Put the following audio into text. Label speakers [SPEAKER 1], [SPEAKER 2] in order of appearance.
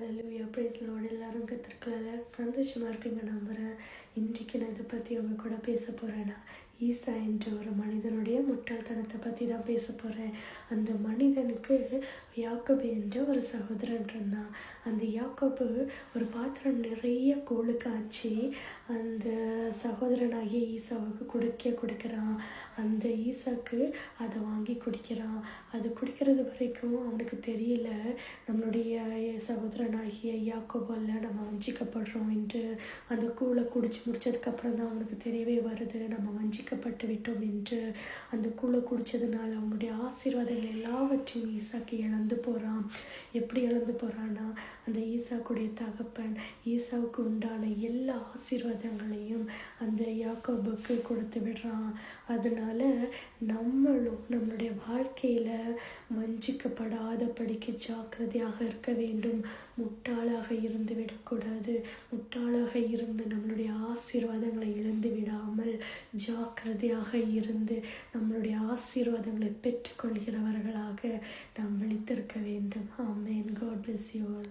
[SPEAKER 1] ஹல்லேலூயா price Lord. எல்லாரும் கத்திருக்கல சந்தோஷமாக இருப்பீங்க நம்புகிறேன். இன்றைக்கு நான் இதை பற்றி அவங்க கூட பேச போகிறேன்னா, ஈசா என்ற ஒரு மனிதனுடைய முட்டாள்தனத்தை பற்றி தான் பேச போகிறேன். அந்த மனிதனுக்கு யாக்கோபு என்ற ஒரு சகோதரன் இருந்தான். அந்த யாக்கோபு ஒரு பாத்திரம் நிறைய கூழு காய்ச்சி அந்த சகோதரனாகிய ஈசாவுக்கு கொடுக்குறான். அந்த ஈசாக்கு அதை வாங்கி குடிக்கிறான். அது குடிக்கிறது வரைக்கும் அவனுக்கு தெரியல, நம்மளுடைய சகோதரனாகிய யாக்கோபால் நம்ம வஞ்சிக்கப்படுறோம் என்று. அந்த கூழை குடிச்சு முடிச்சதுக்கப்புறம் தான் அவனுக்கு தெரியவே வருது, நம்ம வஞ்சிக்கப்பட்டு விட்டோம் என்று. அந்த கூழை குடித்ததுனால அவனுடைய ஆசீர்வாதங்கள் எல்லாவற்றையும் ஈசாக்கு இழந்து போகிறான். எப்படி இழந்து போகிறான்னா, அந்த ஈசாக்குடைய தகப்பன் ஈசாவுக்கு உண்டான எல்லா ஆசீர்வாதங்களையும் அந்த யாக்கோபுக்கு கொடுத்து விடுறான். அதனால நம்மளும் நம்மளுடைய வாழ்க்கையில் வஞ்சிக்கப்படாத படிக்க ஜாக்கிரதையாக இருக்க வேண்டும். முட்டாளாக இருந்து விடக்கூடாது. முட்டாளாக இருந்து நம்மளுடைய ஆசீர்வாதங்களை இழந்து விடாமல் ஜாக்கிரதையாக இருந்து நம்மளுடைய ஆசீர்வாதங்களை பெற்றுக்கொள்கிறவர்களாக நாம் விழித்திருக்க வேண்டும். ஆமென். God bless you all.